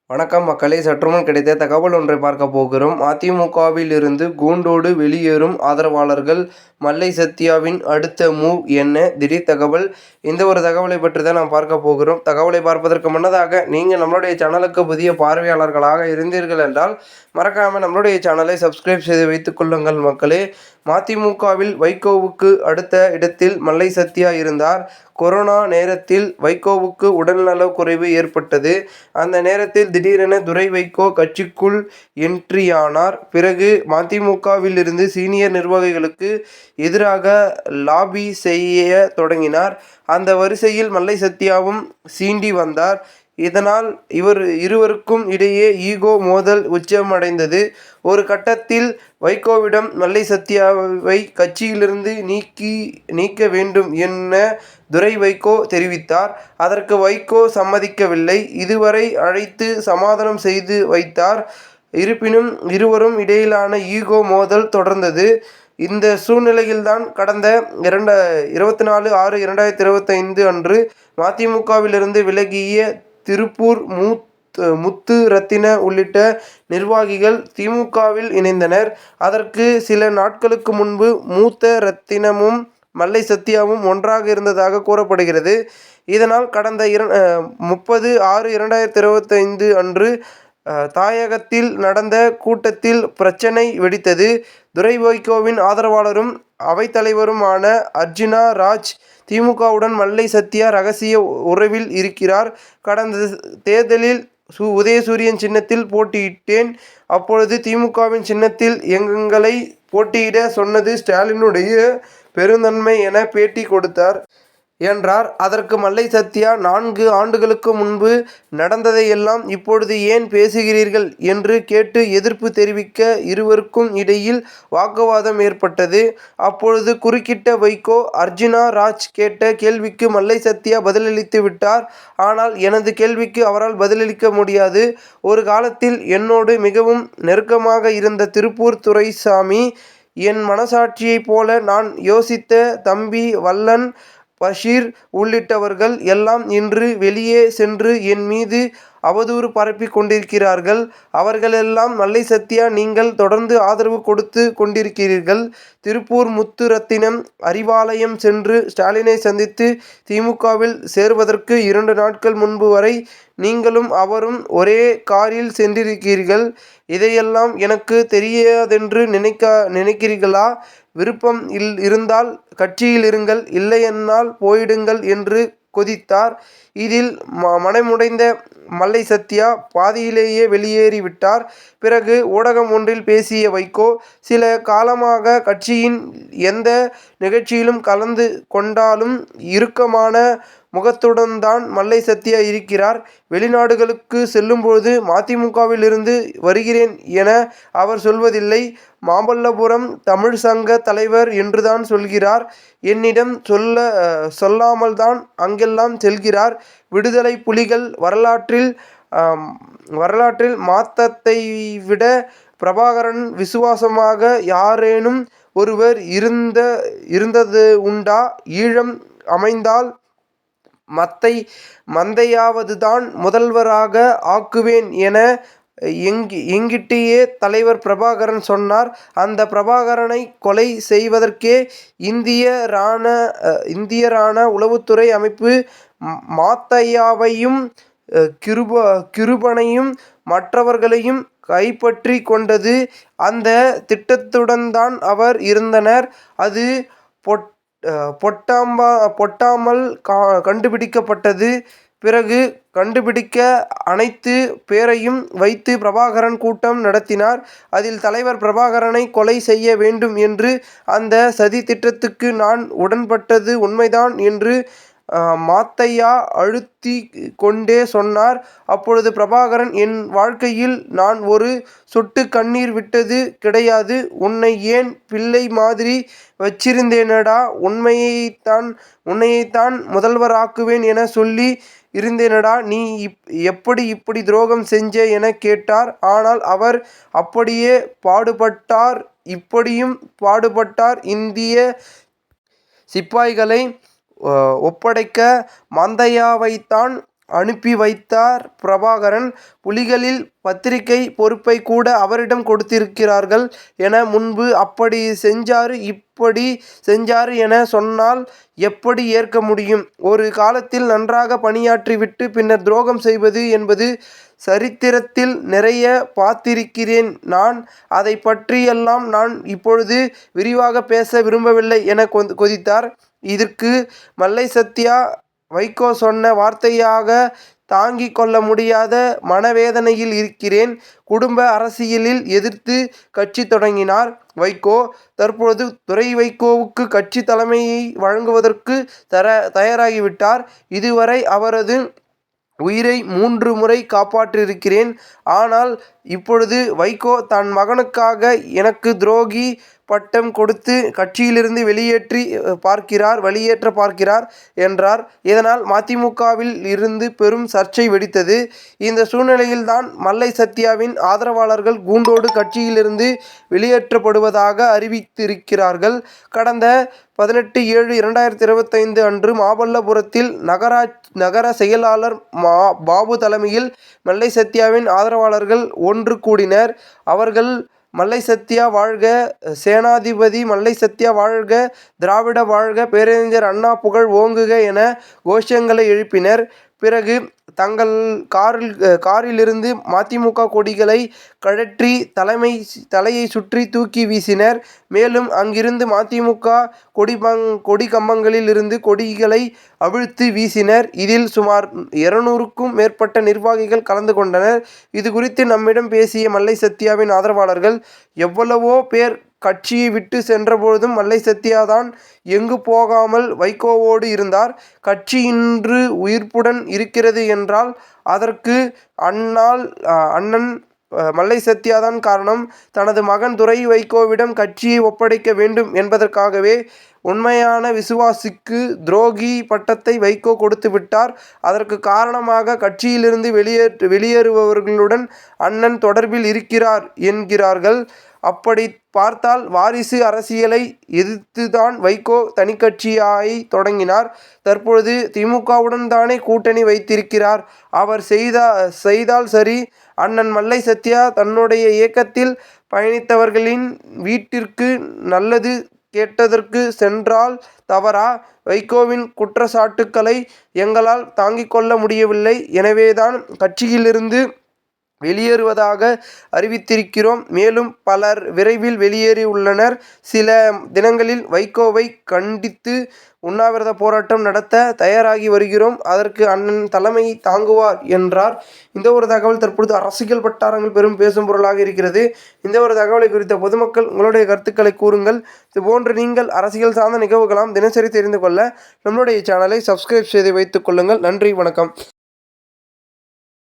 வணக்கம் மக்களே! சற்றுமுன் கிடைத்த தகவல் ஒன்றை பார்க்க போகிறோம். அதிமுகவில் இருந்து கூண்டோடு வெளியேறும் ஆதரவாளர்கள் மல்லை சத்யாவின் அடுத்த மூவ் என்ன? திடீர் தகவல். இந்த ஒரு தகவலை பற்றி தான் நாம் பார்க்க போகிறோம். தகவலை பார்ப்பதற்கு முன்னதாக நீங்கள் நம்மளுடைய சேனலுக்கு புதிய பார்வையாளர்களாக இருந்தீர்கள் என்றால் மறக்காம நம்மளுடைய சேனலை சப்ஸ்கிரைப் செய்து வைத்துக் கொள்ளுங்கள் மக்களே. மதிமுகவில் வைகோவுக்கு அடுத்த இடத்தில் மல்லை சத்யா இருந்தார். கொரோனா நேரத்தில் வைகோவுக்கு உடல்நலக் குறைவு ஏற்பட்டது. அந்த நேரத்தில் திடீரென துரை வைகோ கட்சிக்குள் என்ட்ரியானார். பிறகு மதிமுகவிலிருந்து சீனியர் நிர்வாகிகளுக்கு எதிராக லாபி செய்ய தொடங்கினார். அந்த வரிசையில் மல்லை சத்யாவும் சீண்டி வந்தார். இதனால் இருவருக்கும் இடையே ஈகோ மோதல் உச்சமடைந்தது. ஒரு கட்டத்தில் வைகோவிடம் மல்லை சத்யாவை கட்சியிலிருந்து நீக்க வேண்டும் என துரை வைகோ தெரிவித்தார். அதற்கு வைகோ சம்மதிக்கவில்லை. இதுவரை அழைத்து சமாதானம் செய்து வைத்தார். இருப்பினும் இருவரும் இடையிலான ஈகோ மோதல் தொடர்ந்தது. இந்த சூழ்நிலையில்தான் கடந்த 24/6/2025 அன்று மதிமுகவிலிருந்து விலகிய திருப்பூர் முத்து ரத்தின உள்ளிட்ட நிர்வாகிகள் திமுகவில் இணைந்தனர். அதற்கு சில நாட்களுக்கு முன்பு மூத்த ரத்தினமும் மல்லை சத்யாவும் ஒன்றாக இருந்ததாக கூறப்படுகிறது. இதனால் கடந்த 30/6/2025 அன்று தாயகத்தில் நடந்த கூட்டத்தில் பிரச்சனை வெடித்தது. துரை வைகோவின் ஆதரவாளரும் அவைத்தலைவருமான அர்ஜுனா ராஜ் திமுகவுடன் மல்லை சத்யா ரகசிய உறவில் இருக்கிறார். கடந்த தேர்தலில் உதயசூரியன் சின்னத்தில் போட்டியிட்டேன். அப்பொழுது திமுகவின் சின்னத்தில் எங்களை போட்டியிட சொன்னது ஸ்டாலினுடைய பெருந்தன்மை என பேட்டி கொடுத்தார் என்றார். அதற்கு மல்லை சத்யா 4 ஆண்டுகளுக்கு முன்பு நடந்ததையெல்லாம் இப்பொழுது ஏன் பேசுகிறீர்கள் என்று கேட்டு எதிர்ப்பு தெரிவிக்க இருவருக்கும் இடையில் வாக்குவாதம் ஏற்பட்டது. அப்பொழுது குறுக்கிட்ட வைகோ அர்ஜுனா ராஜ் கேட்ட கேள்விக்கு மல்லை சத்யா பதிலளித்து விட்டார். ஆனால் எனது கேள்விக்கு அவரால் பதிலளிக்க முடியாது. ஒரு காலத்தில் என்னோடு மிகவும் நெருக்கமாக இருந்த திருப்பூர் துரைசாமி, என் மனசாட்சியைப் போல நான் யோசித்த தம்பி வல்லன், பஷீர் உள்ளிட்டவர்கள் எல்லாம் இன்று வெளியே சென்று என் மீது அவதூறு பரப்பிக் கொண்டிருக்கிறார்கள். அவர்களெல்லாம் மல்லை சத்யா நீங்கள் தொடர்ந்து ஆதரவு கொடுத்து கொண்டிருக்கிறீர்கள். திருப்பூர் முத்து ரத்தினம் அறிவாலயம் சென்று ஸ்டாலினை சந்தித்து திமுகவில் சேர்வதற்கு 2 நாட்கள் முன்பு வரை நீங்களும் அவரும் ஒரே காரில் சென்றிருக்கிறீர்கள். இதையெல்லாம் எனக்கு தெரியாதென்று நினைக்கிறீர்களா? விருப்பம் இருந்தால் கட்சியில் இருங்கள், இல்லையென்றால் போயிடுங்கள் என்று கொதித்தார். இதில் மனமுடைந்த மல்லை சத்யா பாதியிலேயே வெளியேறிவிட்டார். பிறகு ஊடகம் ஒன்றில் பேசிய வைகோ, சில காலமாக கட்சியின் எந்த நிகழ்ச்சியிலும் கலந்து கொண்டாலும் இறுக்கமான முகத்துடன் தான் மல்லை சத்யா இருக்கிறார். வெளிநாடுகளுக்கு செல்லும்போது மதிமுகவில் இருந்து வருகிறேன் என அவர் சொல்வதில்லை. மாமல்லபுரம் தமிழ் சங்க தலைவர் என்றுதான் சொல்கிறார். என்னிடம் சொல்லாமல்தான் அங்கெல்லாம் செல்கிறார். விடுதலை புலிகள் வரலாற்றில் மாத்தத்தை விட பிரபாகரன் விசுவாசமாக யாரேனும் ஒருவர் இருந்தது உண்டா? ஈழம் அமைந்தால் மந்தையாவதுதான் முதல்வராக ஆக்குவேன் என எங்கிட்டேயே தலைவர் பிரபாகரன் சொன்னார். அந்த பிரபாகரனை கொலை செய்வதற்கே இந்திய ராண உளவுத்துறை அமைப்பு மாத்தையாவையும் கிருபனையும் மற்றவர்களைம் கைப்பற்றி கொண்டது. அந்த திட்டத்துடன் தான் அவர் இருந்தனர். அது பொட்டாமல் கண்டுபிடிக்கப்பட்டது. பிறகு கண்டுபிடிக்க அனைத்து பேரையும் வைத்து பிரபாகரன் கூட்டம் நடத்தினார். அதில் தலைவர் பிரபாகரனை கொலை செய்ய வேண்டும் என்று அந்த சதி திட்டத்துக்கு நான் உடன்பட்டது உண்மைதான் என்று மாத்தையா அழுத்தி கொண்டே சொன்னார். அப்பொழுது பிரபாகரன், என் வாழ்க்கையில் நான் ஒரு சொட்டு கண்ணீர் விட்டது கிடையாது. உன்னை ஏன் பிள்ளை மாதிரி வச்சிருந்தேனடா. உன்னையைத்தான் முதல்வராக்குவேன் என சொல்லி இருந்தேனடா. நீ இப்படி துரோகம் செஞ்ச என கேட்டார். ஆனால் அவர் அப்படியே பாடுபட்டார், இப்படியும் பாடுபட்டார். இந்திய சிப்பாய்களை ஒப்படைக்க மந்தையாவைத்தான் அனுப்பி வைத்தார் பிரபாகரன். புலிகளில் பத்திரிகை பொறுப்பை கூட அவரிடம் கொடுத்திருக்கிறார்கள் என முன்பு அப்படி செஞ்சாரு இப்படி செஞ்சாரு என சொன்னால் எப்படி ஏற்க முடியும்? ஒரு காலத்தில் நன்றாக பணியாற்றிவிட்டு பின்னர் துரோகம் செய்வது என்பது சரித்திரத்தில் நிறைய பார்த்திருக்கிறேன் நான். அதை பற்றியெல்லாம் நான் இப்பொழுது விரிவாக பேச விரும்பவில்லை என கொதித்தார். இதற்கு மல்லை சத்யா வைகோ சொன்ன வார்த்தையாக தாங்கிக் கொள்ள முடியாத மனவேதனையில் இருக்கிறேன். குடும்ப அரசியலில் எதிர்த்து கட்சி தொடங்கினார் வைகோ. தற்பொழுது துரை வைகோவுக்கு கட்சி தலைமையை வழங்குவதற்கு தயாராகிவிட்டார். இதுவரை அவரது உயிரை 3 முறை காப்பாற்றியிருக்கிறேன். ஆனால் இப்பொழுது வைகோ தன் மகனுக்காக எனக்கு துரோகி பட்டம் கொடுத்து கட்சியிலிருந்து வெளியேற்ற பார்க்கிறார் என்றார். இதனால் மதிமுகவில் இருந்து பெரும் சர்ச்சை வெடித்தது. இந்த சூழ்நிலையில்தான் மல்லை சத்யாவின் ஆதரவாளர்கள் கூண்டோடு கட்சியிலிருந்து வெளியேற்றப்படுவதாக அறிவித்திருக்கிறார்கள். கடந்த 18/7/2025 அன்று மாமல்லபுரத்தில் நகர செயலாளர் பாபு தலைமையில் மல்லை சத்யாவின் ஆதரவாளர்கள் ஒன்று கூடினர். அவர்கள் மல்லை சத்யா வாழ்க, சேனாதிபதி மல்லை சத்யா வாழ்க, திராவிட வாழ்க, பேரறிஞர் அண்ணா புகழ் ஓங்குக என கோஷங்களை எழுப்பினர். பிறகு தங்கள் காரிலிருந்து மதிமுக கொடிகளை கழற்றி தலையை சுற்றி தூக்கி வீசினர். மேலும் அங்கிருந்து மதிமுக கொடி கம்பங்களில் இருந்து கொடிகளை அவிழ்த்து வீசினர். இதில் சுமார் 200க்கும் மேற்பட்ட நிர்வாகிகள் கலந்து கொண்டனர். இது குறித்து நம்மிடம் பேசிய மல்லை சத்யாவின் ஆதரவாளர்கள், எவ்வளவோ பேர் கட்சியை விட்டு சென்றபொழுதும் மல்லை சத்யா தான் எங்கு போகாமல் வைகோவோடு இருந்தார். கட்சி இன்று உயிர்ப்புடன் இருக்கிறது என்றால் அதற்கு அண்ணன் மல்லை சத்யா தான் காரணம். தனது மகன் துரை வைகோவிடம் கட்சியை ஒப்படைக்க வேண்டும் என்பதற்காகவே உண்மையான விசுவாசிக்கு துரோகி பட்டத்தை வைகோ கொடுத்து விட்டார். அதற்கு காரணமாக கட்சியிலிருந்து வெளியேறுபவர்களுடன் அண்ணன் தொடர்பில் இருக்கிறார் என்கிறார்கள். அப்படி பார்த்தால் வாரிசு அரசியலை எதிர்த்துதான் வைகோ தனிக்கட்சியை தொடங்கினார். தற்பொழுது திமுகவுடன் தானே கூட்டணி வைத்திருக்கிறார். அவர் செய்தால் சரி. அண்ணன் மல்லை சத்யா தன்னுடைய இயக்கத்தில் பயணித்தவர்களின் வீட்டிற்கு நல்லது கேட்டதற்கு சென்றால் தவறா? வைகோவின் குற்றச்சாட்டுக்களை எங்களால் தாங்கிக் கொள்ள முடியவில்லை. எனவேதான் கட்சியிலிருந்து வெளியேறுவதாக அறிவித்திருக்கிறோம். மேலும் பலர் விரைவில் வெளியேறியுள்ளனர். சில தினங்களில் வைகோவை கண்டித்து உண்ணாவிரத போராட்டம் நடத்த தயாராகி வருகிறோம். அதற்கு அண்ணன் தலைமை தாங்குவார் என்றார். இந்த ஒரு தகவல் தற்பொழுது அரசியல் வட்டாரங்கள் பெரும் பேசும் பொருளாக இருக்கிறது. இந்த ஒரு தகவலை குறித்த பொதுமக்கள் உங்களுடைய கருத்துக்களை கூறுங்கள். இதுபோன்று நீங்கள் அரசியல் சார்ந்த நிகழ்வுகளாம் தினசரி தெரிந்து கொள்ள நம்முடைய சேனலை சப்ஸ்கிரைப் செய்து வைத்துக் கொள்ளுங்கள். நன்றி, வணக்கம்.